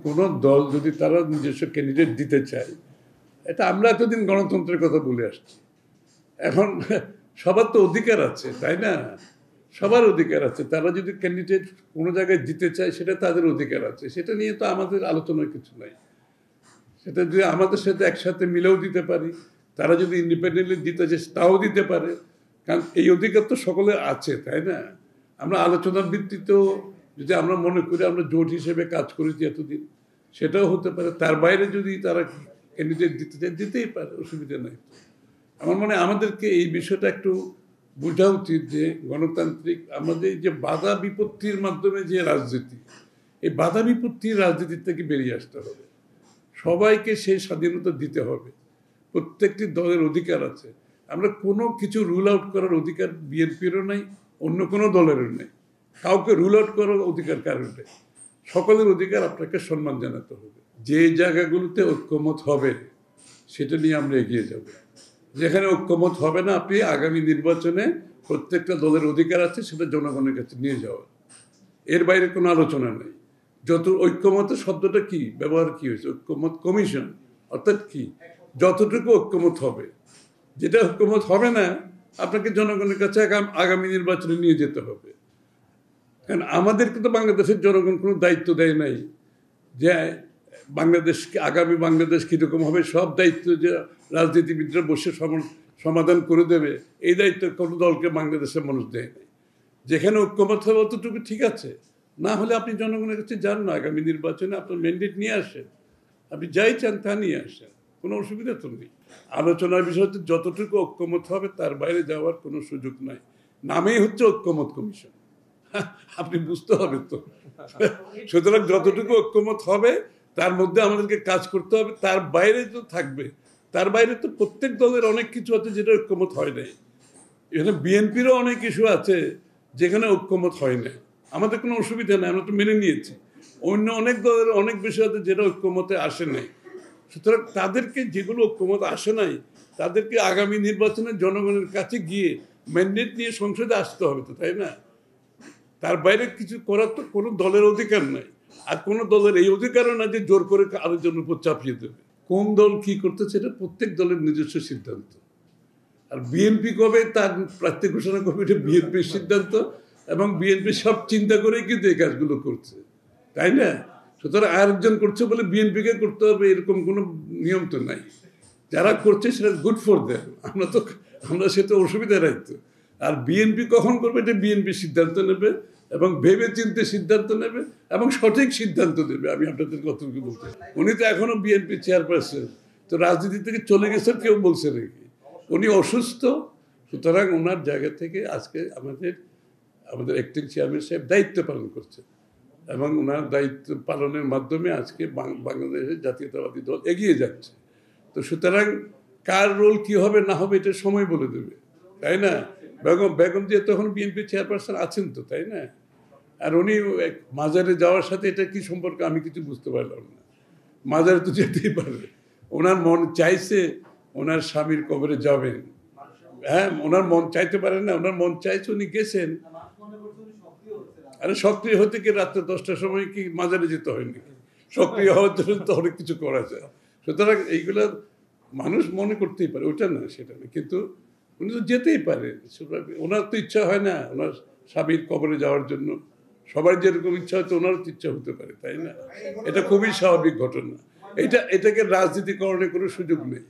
কোনো দল যদি তারা নিজস্ব ক্যান্ডিডেট দিতে চায়, এটা আমরা এতদিন গণতন্ত্রের কথা বলে আসছি, এখন সবার তো অধিকার আছে, তাই না? সবার অধিকার আছে, তারা যদি ক্যান্ডিডেট কোনো জায়গায় দিতে চায় সেটা তাদের অধিকার আছে, সেটা নিয়ে তো আমাদের আলোচনার কিছু নাই। সেটা যদি আমাদের সাথে একসাথে মিলেও দিতে পারি, তারা যদি ইন্ডিপেন্ডেন্টলি দিতে চায় তাও দিতে পারে, কারণ এই অধিকার তো সকলের আছে, তাই না? আমরা আলোচনার ভিত্তিতেও যদি আমরা মনে করি আমরা জোট হিসেবে কাজ করেছি এতদিন, সেটাও হতে পারে। তার বাইরে যদি তারা ক্যান্ডিডেট দিতে চায় দিতেই পারে, অসুবিধা নাই। আমার মনে হয় আমাদেরকে এই বিষয়টা একটু বোঝা উচিত যে গণতান্ত্রিক আমাদের যে বাধা বিপত্তির মাধ্যমে যে রাজনীতি, এই বাধা বিপত্তির রাজনীতি থেকে বেরিয়ে আসতে হবে। সবাইকে সেই স্বাধীনতা দিতে হবে, প্রত্যেকটি দলের অধিকার আছে। আমরা কোনো কিছু রুল আউট করার অধিকার বিএনপিরও নাই, অন্য কোনো দলেরও নেই। কাউকে রুল আউট করার অধিকার কারণ নেই। সকলের অধিকার আপনাকে সম্মান জানাতে হবে। যে জায়গাগুলোতে ঐক্যমত হবে সেটা নিয়ে আমরা এগিয়ে যাব। যেখানে ঐক্যমত হবে না, আপনি আগামী নির্বাচনে প্রত্যেকটা দলের অধিকার আছে সেটা জনগণের কাছে নিয়ে যাওয়া, এর বাইরে কোনো আলোচনা নেই। যত ঐক্যমত শব্দটা কি ব্যবহার কি হয়েছে, ঐক্যমত কমিশন অর্থাৎ কি, যতটুকু ঐক্যমত হবে। যেটা ঐক্যমত হবে না, আপনাকে জনগণের কাছে আগামী নির্বাচনে নিয়ে যেতে হবে। কারণ আমাদেরকে তো বাংলাদেশের জনগণ কোনো দায়িত্ব দেয় নাই যে বাংলাদেশকে আগামী বাংলাদেশ কীরকম হবে সব দায়িত্ব যে রাজনীতিবিদরা বসে সমাধান করে দেবে, এই দায়িত্ব কোনো দলকে বাংলাদেশের মানুষ দেয় নাই। যেখানে ঐক্যমত হবে অতটুকু ঠিক আছে, না হলে আপনি জনগণের কাছে যান না, আগামী নির্বাচনে আপনার ম্যান্ডেট নিয়ে আসেন, আপনি যাই চান তা নিয়ে আসেন, কোনো অসুবিধা তো নেই। আলোচনার বিষয় হচ্ছে যতটুকু ঐক্যমত হবে তার বাইরে যাওয়ার কোনো সুযোগ নাই। নামেই হচ্ছে ঐক্যমত কমিশন, আপনি বুঝতে হবে তো। সুতরাং যতটুকু ঐক্যমত হবে তার মধ্যে আমাদেরকে কাজ করতে হবে, তার বাইরে তো থাকবে, তার বাইরে তো প্রত্যেক দলের অনেক কিছু আছে যেটা ঐক্যমত হয় নাই। এখানে বিএনপিরও অনেক ইস্যু আছে যেখানে ঐক্যমত হয় নাই, আমাদের কোনো অসুবিধা নেই, আমরা তো মেনে নিয়েছি। অন্য অনেক দলের অনেক বিষয় আছে যেটা ঐক্যমতে আসে নাই। সুতরাং তাদেরকে, যেগুলো ঐক্যমত আসে নাই, তাদেরকে আগামী নির্বাচনে জনগণের কাছে গিয়ে ম্যান্ডেট নিয়ে সংসদে আসতে হবে তো, তাই না? তার বাইরে কিছু করার তো কোনো দলের অধিকার নাই। আর কোনো দলের এই অধিকারও না যে জোর করে আরেকজনের উপর চাপিয়ে দেবে। কোন দল কি করতেছে এটা প্রত্যেক দলের নিজস্ব সিদ্ধান্ত। আর বিএনপি কবে তার প্রার্থী ঘোষণা করবে এটা বিএনপির সিদ্ধান্ত, এবং বিএনপি সব চিন্তা করেই কিন্তু এই কাজগুলো করছে, তাই না? সুতরাং আরেকজন করছে বলে বিএনপিকে করতে হবে এরকম কোনো নিয়ম তো নাই। যারা করছে সেটা গুড ফর দেম, আমরা সেটা অসুবিধা রাখতো। আর বিএনপি কখন করবে এটা বিএনপি সিদ্ধান্ত নেবে, এবং ভেবে চিন্তে সিদ্ধান্ত নেবে, এবং সঠিক সিদ্ধান্ত দেবে। আমি আপনাদের কতটুকু বলতে, উনি তো এখনো বিএনপি চেয়ারপারসন, তো রাজনীতি থেকে চলে গেছেন কেউ বলছে নাকি? উনি অসুস্থ, সুতরাং ওনার জায়গা থেকে আজকে আমাদের অ্যাক্টিং চেয়ারম্যান সাহেব দায়িত্ব পালন করছেন, এবং ওনার দায়িত্ব পালনের মাধ্যমে আজকে বাংলাদেশের জাতীয়তাবাদী দল এগিয়ে যাচ্ছে। তো সুতরাং কার রোল কি হবে না হবে এটা সময় বলে দেবে, তাই না? বেগম যে তখন বিএনপি চেয়ারপারসন আছেন তো, তাই না? আর উনি মাজারে যাওয়ার সাথে এটা কি সম্পর্ক আমি কিছু বুঝতে পারলাম না। মাজারে তো যেতেই পারবে, ওনার মন চাইছে ওনার স্বামীর কবরে যাবেন, হ্যাঁ, ওনার মন চাইতে পারেন না, ওনার মন চাইছে, উনি গেছেন। আরে সক্রিয় হতে কি রাত্রে 10টার সময় কি মাজারে যেতে হয় নাকি? সক্রিয় হওয়ার জন্য তো অনেক কিছু করা যায়। সুতরাং এইগুলা মানুষ মনে করতেই পারে, ওটা না সেটা না, কিন্তু উনি তো যেতেই পারেন। ওনার তো ইচ্ছা হয় না ওনার স্বামীর কবরে যাওয়ার জন্য? সবার যেরকম ইচ্ছা হয়তো ওনারও তো ইচ্ছা হতে পারে, তাই না? এটা খুবই স্বাভাবিক ঘটনা। এটাকে রাজনীতিকরণের কোনো সুযোগ নেই।